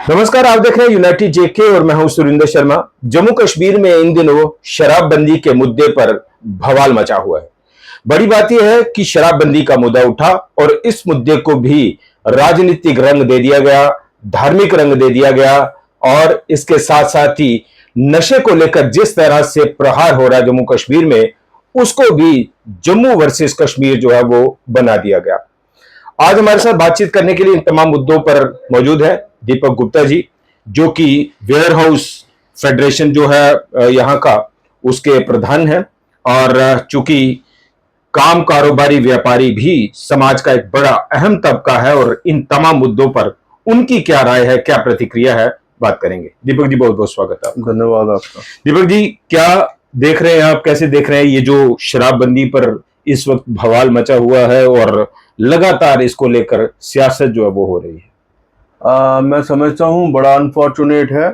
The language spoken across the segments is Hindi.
नमस्कार, आप देख रहे हैं यूनाइटेड जेके और मैं हूं सुरिंदर शर्मा। जम्मू कश्मीर में इन दिनों शराबबंदी के मुद्दे पर बवाल मचा हुआ है। बड़ी बात यह है कि शराबबंदी का मुद्दा उठा और इस मुद्दे को भी राजनीतिक रंग दे दिया गया, धार्मिक रंग दे दिया गया और इसके साथ साथ ही नशे को लेकर जिस तरह से प्रहार हो रहा है जम्मू कश्मीर में, उसको भी जम्मू वर्सेस कश्मीर जो है वो बना दिया गया। आज हमारे साथ बातचीत करने के लिए इन तमाम मुद्दों पर मौजूद है दीपक गुप्ता जी, जो कि वेयर हाउस फेडरेशन जो है यहाँ का, उसके प्रधान हैं। और चूंकि काम कारोबारी व्यापारी भी समाज का एक बड़ा अहम तबका है और इन तमाम मुद्दों पर उनकी क्या राय है, क्या प्रतिक्रिया है, बात करेंगे। दीपक जी, बहुत बहुत स्वागत है। धन्यवाद आपका। दीपक जी, क्या देख रहे हैं आप, कैसे देख रहे हैं ये जो शराबबंदी पर इस वक्त बवाल मचा हुआ है और लगातार इसको लेकर सियासत जो है वो हो रही है? मैं समझता हूँ बड़ा अनफॉर्चुनेट है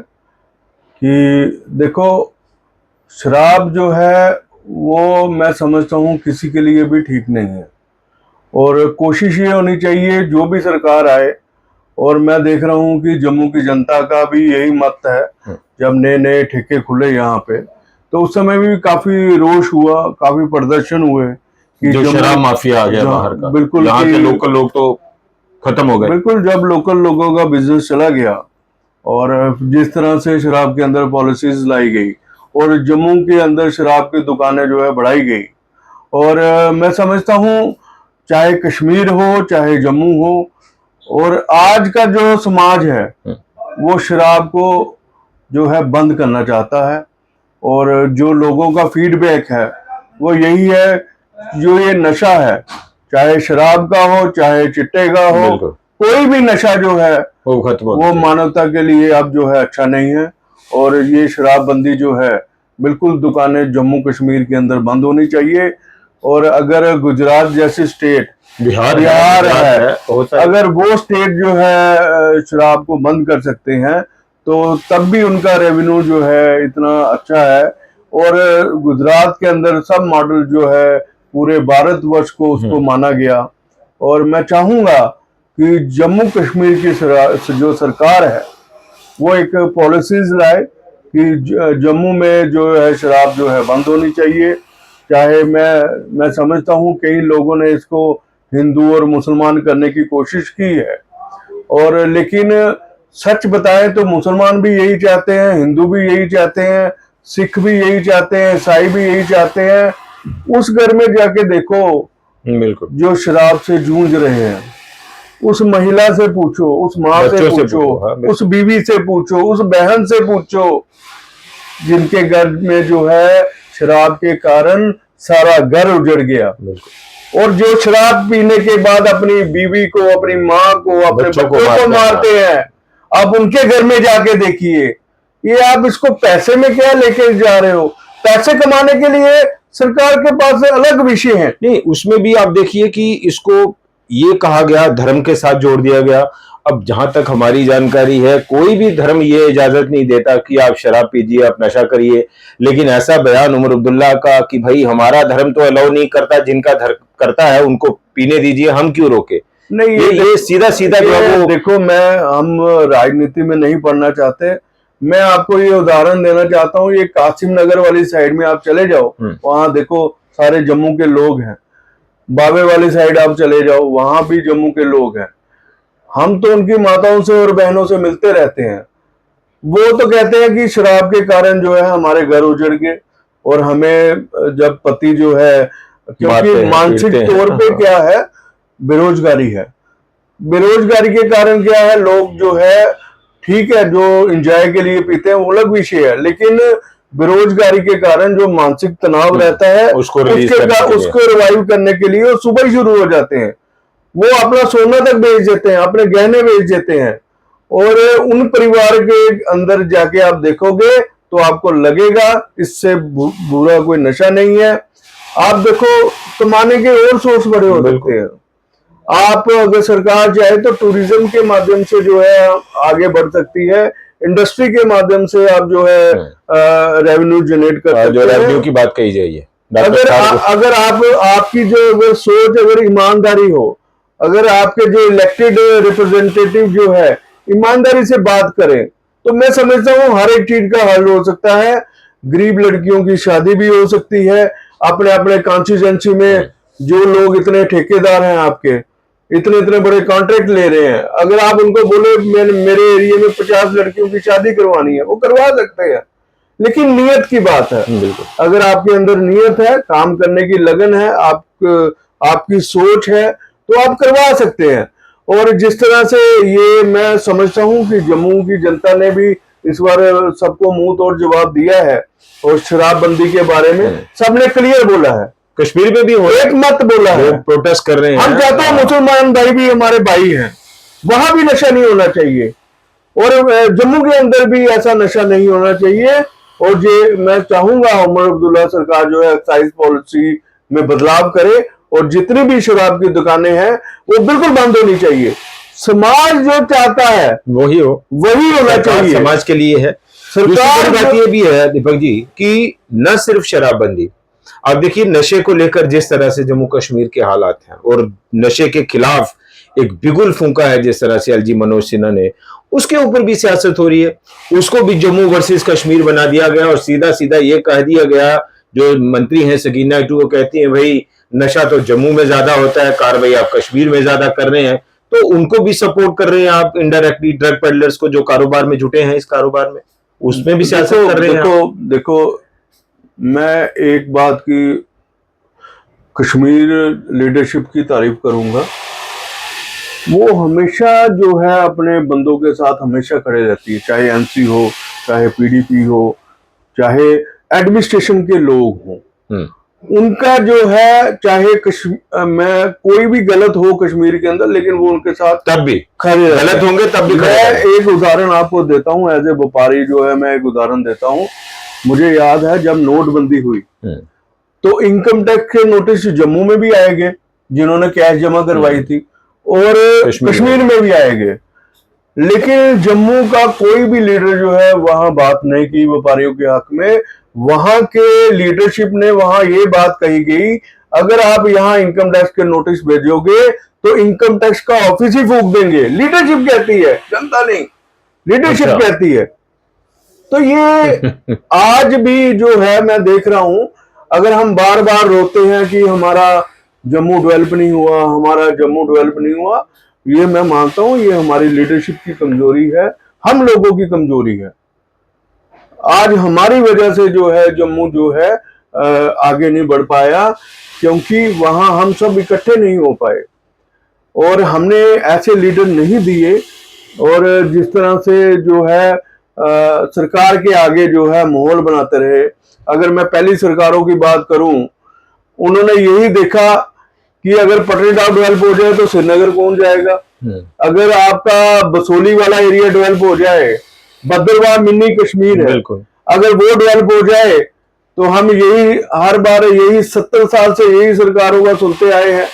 कि देखो, शराब जो है वो मैं समझता हूँ किसी के लिए भी ठीक नहीं है। और कोशिश ये होनी चाहिए जो भी सरकार आए, और मैं देख रहा हूँ कि जम्मू की जनता का भी यही मत है। जब नए नए ठेके खुले यहाँ पे, तो उस समय भी काफी रोष हुआ, काफी प्रदर्शन हुए कि जो शराब माफिया आ गया बाहर का, बिल्कुल, यहाँ के लोकल लोग तो खत्म हो गए। बिल्कुल, जब लोकल लोगों का बिजनेस चला गया और जिस तरह से शराब के अंदर पॉलिसीज लाई गई और जम्मू के अंदर शराब की दुकानें जो है बढ़ाई गई, और मैं समझता हूँ चाहे कश्मीर हो चाहे जम्मू हो, और आज का जो समाज है वो शराब को जो है बंद करना चाहता है। और जो लोगों का फीडबैक है वो यही है, जो ये नशा है, चाहे शराब का हो चाहे चिट्टे का हो, कोई भी नशा जो है वो मानवता के लिए अब जो है अच्छा नहीं है। और ये शराबबंदी जो है, बिल्कुल दुकानें जम्मू कश्मीर के अंदर बंद होनी चाहिए। और अगर गुजरात जैसी स्टेट, बिहार है, अगर वो स्टेट जो है शराब को बंद कर सकते हैं तो तब भी उनका रेवेन्यू जो है इतना अच्छा है। और गुजरात के अंदर सब मॉडल जो है पूरे भारतवर्ष को उसको माना गया। और मैं चाहूंगा कि जम्मू कश्मीर की जो सरकार है वो एक पॉलिसीज लाए कि जम्मू में जो है शराब जो है बंद होनी चाहिए। चाहे मैं समझता हूँ कई लोगों ने इसको हिंदू और मुसलमान करने की कोशिश की है, और लेकिन सच बताएं तो मुसलमान भी यही चाहते हैं, हिंदू भी यही चाहते हैं, सिख भी यही चाहते हैं, ईसाई भी यही चाहते हैं। उस घर में जाके देखो, बिल्कुल, जो शराब से जूझ रहे हैं, उस महिला से पूछो, उस माँ से पूछो, उस बीवी से पूछो, उस बहन से पूछो, जिनके घर में जो है शराब के कारण सारा घर उजड़ गया, और जो शराब पीने के बाद अपनी बीवी को, अपनी माँ को, अपने बच्चों को मारते हैं। अब उनके घर में जाके देखिए, ये आप इसको पैसे में क्या लेके जा रहे हो? पैसे कमाने के लिए सरकार के पास अलग विषय है। नहीं, उसमें भी आप देखिए कि इसको ये कहा गया, धर्म के साथ जोड़ दिया गया। अब जहां तक हमारी जानकारी है, कोई भी धर्म ये इजाजत नहीं देता कि आप शराब पीजिए, आप नशा करिए। लेकिन ऐसा बयान उमर अब्दुल्ला का कि भाई हमारा धर्म तो अलाउ नहीं करता, जिनका धर्म करता है उनको पीने दीजिए, हम क्यों रोके? नहीं, ये सीधा सीधा जो है वो, देखो, हम राजनीति में नहीं पढ़ना चाहते। मैं आपको ये उदाहरण देना चाहता हूँ, ये कासिम नगर वाली साइड में आप चले जाओ, वहां देखो सारे जम्मू के लोग हैं। बाबे वाली साइड आप चले जाओ, वहां भी जम्मू के लोग हैं। हम तो उनकी माताओं से और बहनों से मिलते रहते हैं। वो तो कहते हैं कि शराब के कारण जो है हमारे घर उजड़ गए, और हमें जब पति जो है, क्योंकि मानसिक तौर पे क्या है, बेरोजगारी है। बेरोजगारी के कारण क्या है, लोग जो है, ठीक है, जो एंजॉय के लिए पीते हैं वो अलग विषय है, लेकिन बेरोजगारी के कारण जो मानसिक तनाव रहता है उसको रिवाइव करने के लिए सुबह ही शुरू हो जाते हैं। वो अपना सोना तक बेच देते हैं, अपने गहने बेच देते हैं। और उन परिवार के अंदर जाके आप देखोगे तो आपको लगेगा इससे बुरा कोई नशा नहीं है। आप देखो, कमाने के और सोर्स बड़े हो सकते हैं। आप अगर सरकार चाहे तो टूरिज्म के माध्यम से जो है आगे बढ़ सकती है, इंडस्ट्री के माध्यम से आप जो है रेवेन्यू जनरेट कर सकते हैं। जो रेवेन्यू की बात कही जाइए, अगर आपकी जो अगर सोच, अगर ईमानदारी हो, अगर आपके जो इलेक्टेड रिप्रेजेंटेटिव जो है ईमानदारी से बात करें, तो मैं समझता हूँ हर एक चीज का हल हो सकता है। गरीब लड़कियों की शादी भी हो सकती है। अपने अपने कॉन्स्टिट्यूएंसी में जो लोग इतने ठेकेदार हैं आपके, इतने इतने बड़े कॉन्ट्रैक्ट ले रहे हैं, अगर आप उनको बोले मेरे एरिया में 50 लड़कियों की शादी करवानी है, वो करवा सकते हैं। लेकिन नियत की बात है। बिल्कुल। अगर आपके अंदर नियत है, काम करने की लगन है, आपकी सोच है, तो आप करवा सकते हैं। और जिस तरह से ये मैं समझता हूँ कि जम्मू की जनता ने भी इस बार सबको मुंह तोड़ जवाब दिया है, और शराबबंदी के बारे में सबने क्लियर बोला है। कश्मीर में भी हो एक मत बोला है, प्रोटेस्ट कर रहे हैं। हम चाहते हैं मुसलमान भाई भी हमारे भाई हैं, वहां भी नशा नहीं होना चाहिए, और जम्मू के अंदर भी ऐसा नशा नहीं होना चाहिए। और ये मैं चाहूंगा उमर अब्दुल्ला सरकार जो है एक्साइज पॉलिसी में बदलाव करे, और जितनी भी शराब की दुकानें हैं वो बिल्कुल बंद होनी चाहिए। समाज जो चाहता है वही होना चाहिए, समाज के लिए है। सरकार बात ये भी है दीपक जी कि न सिर्फ शराबबंदी, अब देखिए नशे को लेकर जिस तरह से जम्मू कश्मीर के हालात हैं, और नशे के खिलाफ एक बिगुल फूंका है जिस तरह से एलजी मनोज सिन्हा ने, उसके ऊपर भी सियासत हो रही है। उसको भी जम्मू वर्सेस कश्मीर बना दिया गया, और सीधा सीधा ये कह दिया गया, जो मंत्री हैं सकीना टू वो कहती हैं भाई नशा तो जम्मू में ज्यादा होता है, कार्रवाई आप कश्मीर में ज्यादा कर रहे हैं, तो उनको भी सपोर्ट कर रहे हैं आप इनडायरेक्टली, ड्रग पेडलर्स को जो कारोबार में जुटे हैं, इस कारोबार में उसमें भी सियासत कर रहे हैं। देखो मैं एक बात की कश्मीर लीडरशिप की तारीफ करूंगा, वो हमेशा जो है अपने बंदों के साथ हमेशा खड़े रहती है, चाहे एमसी हो, चाहे पीडीपी हो, चाहे एडमिनिस्ट्रेशन के लोग हों। उनका जो है चाहे मैं कोई भी गलत हो कश्मीर के अंदर, लेकिन वो उनके साथ तब भी खड़े गलत होंगे तब भी खड़े। मैं एक उदाहरण आपको देता हूं, एज ए व्यापारी जो है मैं एक उदाहरण देता हूं। मुझे याद है जब नोटबंदी हुई तो इनकम टैक्स के नोटिस जम्मू में भी आए गए जिन्होंने कैश जमा करवाई थी, और कश्मीर में भी आए गए, लेकिन जम्मू का कोई भी लीडर जो है वहां बात नहीं की व्यापारियों के हक में। वहां के लीडरशिप ने वहां ये बात कही गई, अगर आप यहाँ इनकम टैक्स के नोटिस भेजोगे तो इनकम टैक्स का ऑफिस ही फूंक देंगे। लीडरशिप कहती है, जनता नहीं, लीडरशिप कहती है। तो ये आज भी जो है मैं देख रहा हूं, अगर हम बार बार रोते हैं कि हमारा जम्मू डेवलप नहीं हुआ, हमारा जम्मू डेवलप नहीं हुआ, ये मैं मानता हूं ये हमारी लीडरशिप की कमजोरी है, हम लोगों की कमजोरी है। आज हमारी वजह से जो है जम्मू जो है आगे नहीं बढ़ पाया, क्योंकि वहां हम सब इकट्ठे नहीं हो पाए, और हमने ऐसे लीडर नहीं दिए। और जिस तरह से जो है सरकार के आगे जो है माहौल बनाते रहे। अगर मैं पहली सरकारों की बात करूं, उन्होंने यही देखा कि अगर पटनी डेवलप हो जाए तो श्रीनगर कौन जाएगा, अगर आपका बसोली वाला एरिया डेवलप हो जाए, भद्रवाह मिनी कश्मीर है, अगर वो डेवलप हो जाए तो हम यही हर बार यही 70 साल से यही सरकारों का सुनते आए हैं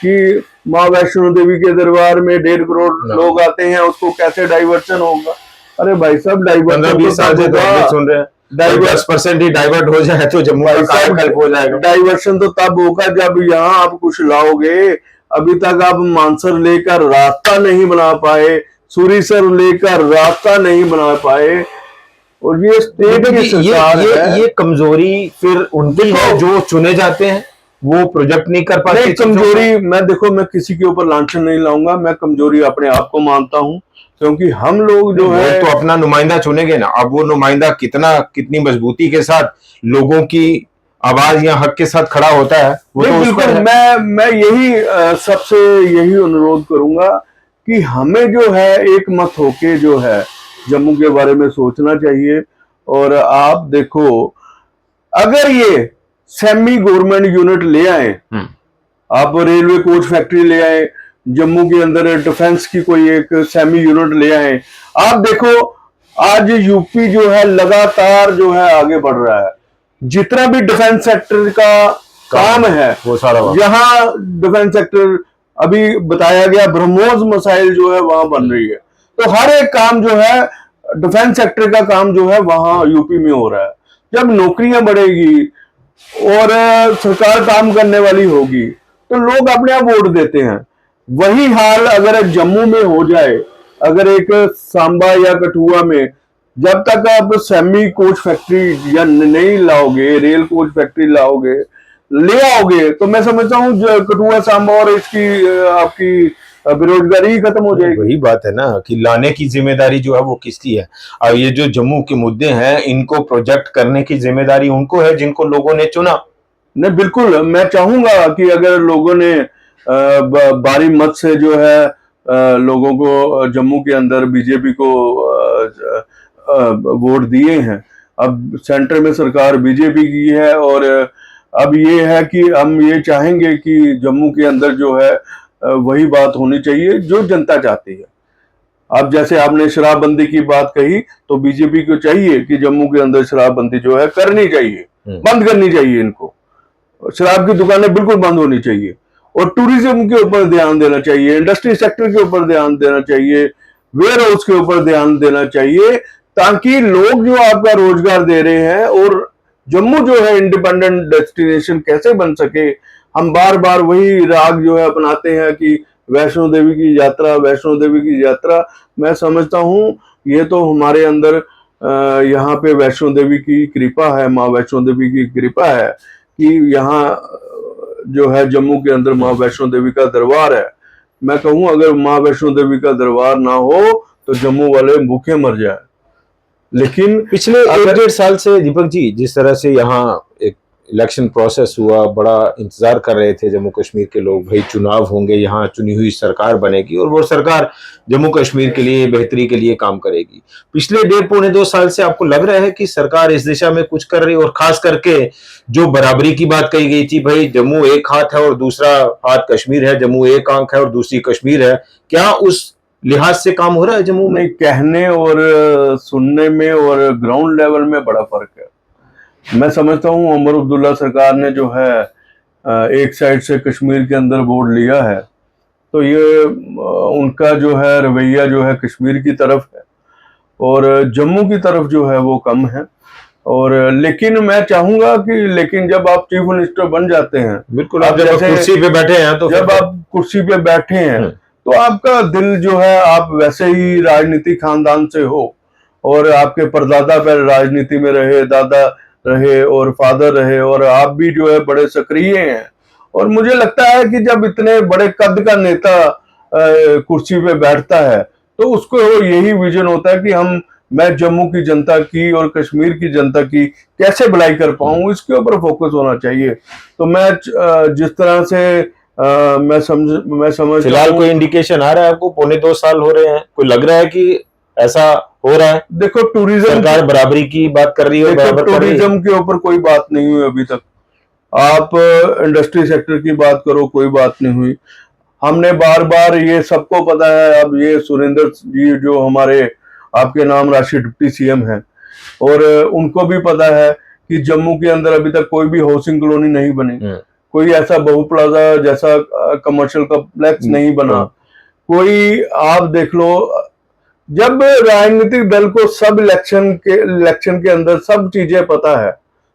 कि माँ वैष्णो देवी के दरबार में 1.5 करोड़ लोग आते हैं, उसको कैसे डाइवर्शन होगा। अरे भाई साहब, डाइवर्शन 20 साल से तो सुन रहे हैं, 10% ही डाइवर्ट हो जाए तो जम्मू का कायाकल्प हो जाएगा। डाइवर्शन तो तब होगा जब यहाँ आप कुछ लाओगे। अभी तक आप मानसर लेकर रास्ता नहीं बना पाए, सूरीसर लेकर रास्ता नहीं बना पाए, और ये स्टेट की सरकार है। ये कमजोरी फिर उनकी है जो चुने जाते हैं, वो प्रोजेक्ट नहीं कर पाते। कमजोरी मैं किसी के ऊपर लांछन नहीं लाऊंगा, मैं कमजोरी अपने आप को मानता हूं, क्योंकि हम लोग जो है तो अपना नुमाइंदा चुनेंगे ना। अब वो नुमाइंदा कितनी मजबूती के साथ लोगों की आवाज या हक के साथ खड़ा होता है, वो तो बिल्कुल मैं यही सबसे यही अनुरोध करूंगा कि हमें जो है एक मत होके जो है जम्मू के बारे में सोचना चाहिए। और आप देखो, अगर ये सेमी गवर्नमेंट यूनिट ले आए, आप रेलवे कोच फैक्ट्री ले आए, जम्मू के अंदर डिफेंस की कोई एक सेमी यूनिट ले आए, आप देखो आज यूपी जो है लगातार जो है आगे बढ़ रहा है। जितना भी डिफेंस सेक्टर का काम है वो सारा जहां डिफेंस सेक्टर अभी बताया गया, ब्रह्मोस मिसाइल जो है वहां बन रही है, तो हर एक काम जो है डिफेंस सेक्टर का काम जो है वहां यूपी में हो रहा है। जब नौकरियां बढ़ेगी और सरकार काम करने वाली होगी तो लोग अपने आप वोट देते हैं। वही हाल अगर जम्मू में हो जाए अगर एक सांबा या कठुआ में जब तक आप सेमी कोच फैक्ट्री या नहीं लाओगे, रेल कोच फैक्ट्री लाओगे, ले आओगे, तो मैं समझता हूँ कठुआ सांबा और इसकी आपकी बेरोजगारी ही खत्म हो जाएगी। वही बात है ना कि लाने की जिम्मेदारी जो है वो किसकी है। और ये जो जम्मू के मुद्दे हैं, इनको प्रोजेक्ट करने की जिम्मेदारी उनको है जिनको लोगों ने चुना। नहीं, बिल्कुल मैं चाहूंगा कि अगर लोगों ने बारी मत से जो है लोगों को जम्मू के अंदर बीजेपी को वोट दिए हैं, अब सेंटर में सरकार बीजेपी की है, और अब ये है कि हम ये चाहेंगे कि जम्मू के अंदर जो है वही बात होनी चाहिए जो जनता चाहती है। अब जैसे आपने शराबबंदी की बात कही, तो बीजेपी को चाहिए कि जम्मू के अंदर शराबबंदी जो है करनी चाहिए, बंद करनी चाहिए, इनको शराब की दुकानें बिल्कुल बंद होनी चाहिए, और टूरिज्म के ऊपर ध्यान देना चाहिए, इंडस्ट्री सेक्टर के ऊपर ध्यान देना चाहिए, वेयर हाउस के ऊपर ध्यान देना चाहिए, ताकि लोग जो आपका रोजगार दे रहे हैं और जम्मू जो है इंडिपेंडेंट डेस्टिनेशन कैसे बन सके। हम बार बार वही राग जो है अपनाते हैं कि वैष्णो देवी की यात्रा, वैष्णो देवी की यात्रा। मैं समझता हूँ ये तो हमारे अंदर यहाँ पे वैष्णो देवी की कृपा है, माँ वैष्णो देवी की कृपा है कि यहाँ जो है जम्मू के अंदर माँ वैष्णो देवी का दरबार है। मैं कहूँ अगर माँ वैष्णो देवी का दरबार ना हो तो जम्मू वाले भूखे मर जाए। लेकिन पिछले 1-1.5 साल से दीपक जी, जिस तरह से यहाँ एक इलेक्शन प्रोसेस हुआ, बड़ा इंतजार कर रहे थे जम्मू कश्मीर के लोग, भाई चुनाव होंगे, यहाँ चुनी हुई सरकार बनेगी और वो सरकार जम्मू कश्मीर के लिए बेहतरी के लिए काम करेगी। पिछले 1.5-2 साल से आपको लग रहा है कि सरकार इस दिशा में कुछ कर रही है? और खास करके जो बराबरी की बात कही गई थी, भाई जम्मू एक हाथ है और दूसरा हाथ कश्मीर है, जम्मू एक आंख है और दूसरी कश्मीर है, क्या उस लिहाज से काम हो रहा है जम्मू में? नहीं, कहने और सुनने में और ग्राउंड लेवल में बड़ा फर्क है। मैं समझता हूँ उमर अब्दुल्ला सरकार ने जो है एक साइड से कश्मीर के अंदर बोर्ड लिया है, तो ये उनका जो है रवैया जो है कश्मीर की तरफ है और जम्मू की तरफ जो है वो कम है। और लेकिन मैं चाहूंगा कि लेकिन जब आप चीफ मिनिस्टर बन जाते हैं, बिल्कुल, आप जब कुर्सी पे बैठे हैं तो जब आप कुर्सी पे बैठे हैं तो आपका दिल जो है आप वैसे ही राजनीति खानदान से हो और आपके परदादा पहले राजनीति में रहे, दादा रहे और फादर रहे और आप भी जो है बड़े सक्रिय हैं। और मुझे लगता है कि जब इतने बड़े कद का नेता कुर्सी पे बैठता है तो उसको यही विजन होता है कि मैं जम्मू की जनता की और कश्मीर की जनता की कैसे भलाई कर पाऊं, इसके ऊपर फोकस होना चाहिए। तो मैं जिस तरह से मैं समझ फिलहाल कोई इंडिकेशन आ रहा है आपको? 1.25-2 साल हो रहे हैं, कोई लग रहा है कि ऐसा हो रहा है? देखो, टूरिज्म सरकार बराबरी की बात कर रही है, बराबर कर रही है। टूरिज्म के ऊपर कोई बात नहीं हुई अभी तक। आप इंडस्ट्री सेक्टर की बात करो, कोई बात नहीं हुई। हमने बार बार, ये सबको पता है, अब ये सुरेंद्र जी जो हमारे आपके नाम राष्ट्रीय डिप्टी सीएम हैं और उनको भी पता है कि जम्मू के अंदर अभी तक कोई भी हाउसिंग कॉलोनी नहीं बनी, कोई ऐसा बहु प्लाजा जैसा कमर्शियल कॉम्प्लेक्स नहीं बना। कोई आप देख लो, जब राजनीतिक दल को सब इलेक्शन के अंदर सब चीजें पता है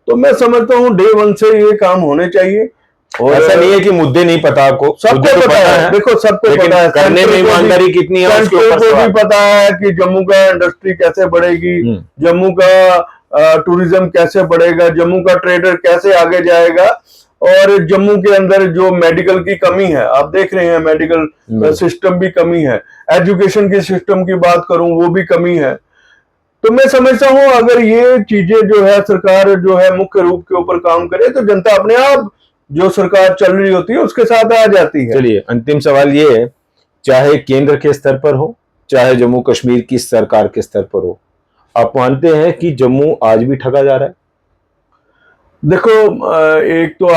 तो मैं समझता हूँ डे 1 से ये काम होने चाहिए। और ऐसा नहीं है कि मुद्दे नहीं पता आपको, सबको पता है। देखो, सबको पता है, करने में ईमानदारी कितनी है उसके ऊपर भी पता है कि जम्मू का इंडस्ट्री कैसे बढ़ेगी, जम्मू का टूरिज्म कैसे बढ़ेगा, जम्मू का ट्रेडर कैसे आगे जाएगा। और जम्मू के अंदर जो मेडिकल की कमी है, आप देख रहे हैं मेडिकल सिस्टम भी कमी है, एजुकेशन की सिस्टम की बात करूं वो भी कमी है। तो मैं समझता हूं अगर ये चीजें जो है सरकार जो है मुख्य रूप के ऊपर काम करे तो जनता अपने आप जो सरकार चल रही होती है उसके साथ आ जाती है। चलिए, अंतिम सवाल ये है, चाहे केंद्र के स्तर पर हो चाहे जम्मू कश्मीर की सरकार के स्तर पर हो, आप मानते हैं कि जम्मू आज भी ठगा जा रहा है? देखो, एक तो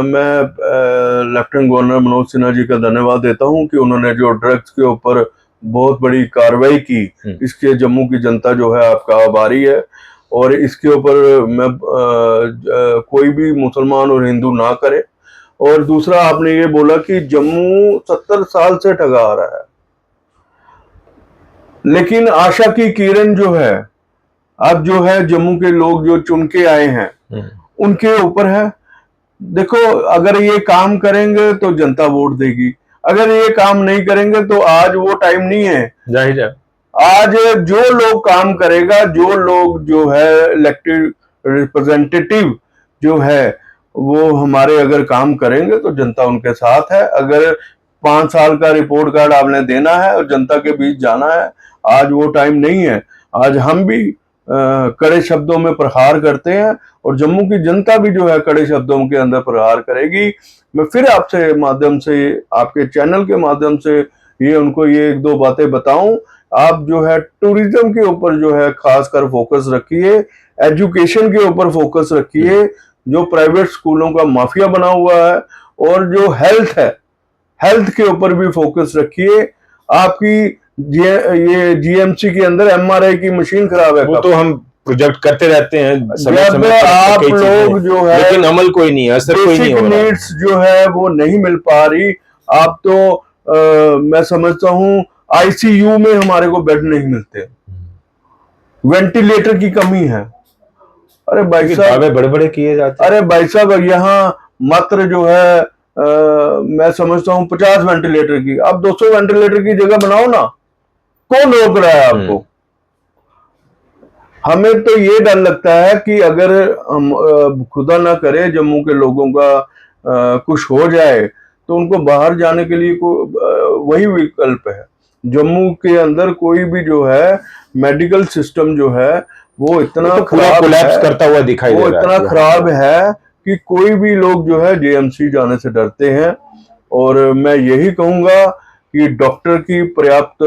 मैं लेफ्टिनेंट गवर्नर मनोज सिन्हा जी का धन्यवाद देता हूं कि उन्होंने जो ड्रग्स के ऊपर बहुत बड़ी कार्रवाई की, इसके जम्मू की जनता जो है आपका आभारी है। और इसके ऊपर मैं कोई भी मुसलमान और हिंदू ना करे। और दूसरा, आपने ये बोला कि जम्मू 70 साल से ठगा आ रहा है, लेकिन आशा की किरण जो है अब जो है जम्मू के लोग जो चुन के आए हैं उनके ऊपर है। देखो, अगर ये काम करेंगे तो जनता वोट देगी, अगर ये काम नहीं करेंगे तो आज वो टाइम नहीं है। जाहिर है। आज जो लोग काम करेगा, जो लोग जो है इलेक्टेड रिप्रेजेंटेटिव जो है वो हमारे अगर काम करेंगे तो जनता उनके साथ है। अगर 5 साल का रिपोर्ट कार्ड आपने देना है और जनता के बीच जाना है, आज वो टाइम नहीं है। आज हम भी कड़े शब्दों में प्रहार करते हैं और जम्मू की जनता भी जो है कड़े शब्दों के अंदर प्रहार करेगी। मैं फिर आपसे माध्यम से, आपके चैनल के माध्यम से ये उनको ये 1-2 बातें बताऊं। आप जो है टूरिज्म के ऊपर जो है खासकर फोकस रखिए, एजुकेशन के ऊपर फोकस रखिए, जो प्राइवेट स्कूलों का माफिया बना हुआ है, और जो हेल्थ है, हेल्थ के ऊपर भी फोकस रखिए। आपकी ये जीएमसी के अंदर एमआरआई की मशीन खराब है। वो तो हम प्रोजेक्ट करते रहते हैं समय जब समय पर आप कई चीजें, लोग जो है लेकिन अमल कोई नहीं है, असर कोई नहीं बेसिक हो रहा है। नीड्स जो है वो नहीं मिल पा रही। आप तो मैं समझता हूँ आईसीयू में हमारे को बेड नहीं मिलते, वेंटिलेटर की कमी है। अरे भाई साहब, दावे बड़े बड़े किए जाते हैं। अरे भाई साहब, यहाँ मात्र जो है मैं समझता हूँ 50 वेंटिलेटर की, आप 200 वेंटिलेटर की जगह बनाओ ना। कौन रोक रहा है आपको? हमें तो ये डर लगता है कि अगर हम खुदा ना करे जम्मू के लोगों का कुछ हो जाए तो उनको बाहर जाने के लिए वही विकल्प है। जम्मू के अंदर कोई भी जो है मेडिकल सिस्टम जो है वो इतना तो पूरा कोलैप्स करता हुआ दिखाई दे रहा है। वो इतना खराब है कि कोई भी लोग जो है जेएमसी जाने से डरते हैं। और मैं यही कहूंगा कि डॉक्टर की पर्याप्त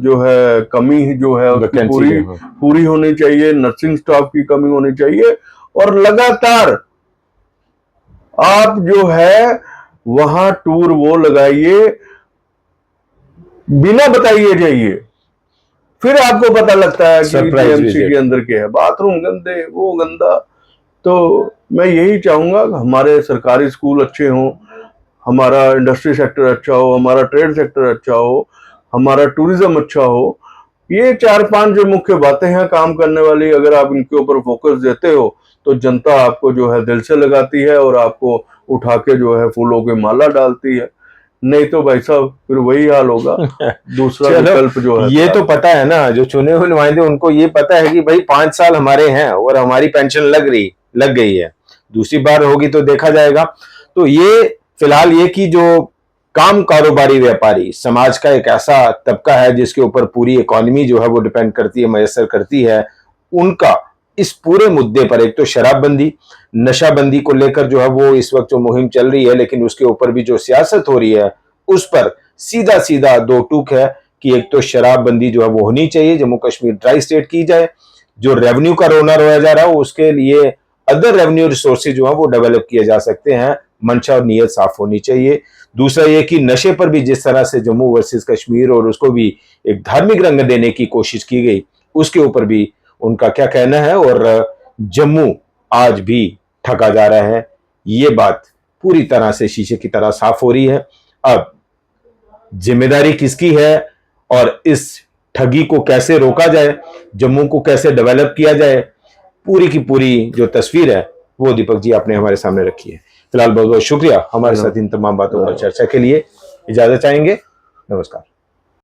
जो है कमी जो है उसकी पूरी होनी चाहिए, नर्सिंग स्टाफ की कमी होनी चाहिए, और लगातार आप जो है वहां टूर वो लगाइए, बिना बताइए जाइए, फिर आपको पता लगता है कि जीएमसी के अंदर क्या है, बाथरूम गंदे, वो गंदा। तो मैं यही चाहूंगा कि हमारे सरकारी स्कूल अच्छे हों, हमारा इंडस्ट्री सेक्टर अच्छा हो, हमारा ट्रेड सेक्टर अच्छा हो, हमारा टूरिज्म अच्छा हो। ये 4-5 जो मुख्य बातें हैं काम करने वाली, अगर आप इनके ऊपर फोकस देते हो तो जनता आपको जो है दिल से लगाती है और आपको उठा के जो है फूलों की माला डालती है। नहीं तो भाई साहब फिर वही हाल होगा। दूसरा विकल्प जो है, ये तो पता है ना, जो चुने हुए नुमाइंदे उनको ये पता है कि भाई 5 साल हमारे हैं और हमारी पेंशन लग गई है, दूसरी बार होगी तो देखा जाएगा। तो ये फिलहाल ये कि जो काम कारोबारी व्यापारी समाज का एक ऐसा तबका है जिसके ऊपर पूरी इकोनॉमी जो है वो डिपेंड करती है, मयसर करती है, उनका इस पूरे मुद्दे पर, एक तो शराबबंदी, नशाबंदी को लेकर जो है वो इस वक्त जो मुहिम चल रही है, लेकिन उसके ऊपर भी जो सियासत हो रही है उस पर सीधा सीधा दो टूक है कि एक तो शराबबंदी जो है वो होनी चाहिए, जम्मू कश्मीर ड्राई स्टेट की जाए, जो रेवेन्यू का रोना रोया जा रहा है उसके लिए अदर रेवेन्यू रिसोर्सेज जो है वो डेवलप किए जा सकते हैं, मंशा और नीयत साफ होनी चाहिए। दूसरा ये कि नशे पर भी जिस तरह से जम्मू वर्सेस कश्मीर और उसको भी एक धार्मिक रंग देने की कोशिश की गई, उसके ऊपर भी उनका क्या कहना है, और जम्मू आज भी ठगा जा रहा है, ये बात पूरी तरह से शीशे की तरह साफ हो रही है। अब जिम्मेदारी किसकी है और इस ठगी को कैसे रोका जाए, जम्मू को कैसे डेवलप किया जाए, पूरी की पूरी जो तस्वीर है वो दीपक जी आपने हमारे सामने रखी है। फिलहाल बहुत बहुत शुक्रिया हमारे साथ इन तमाम बातों पर चर्चा के लिए। इजाजत चाहेंगे, नमस्कार।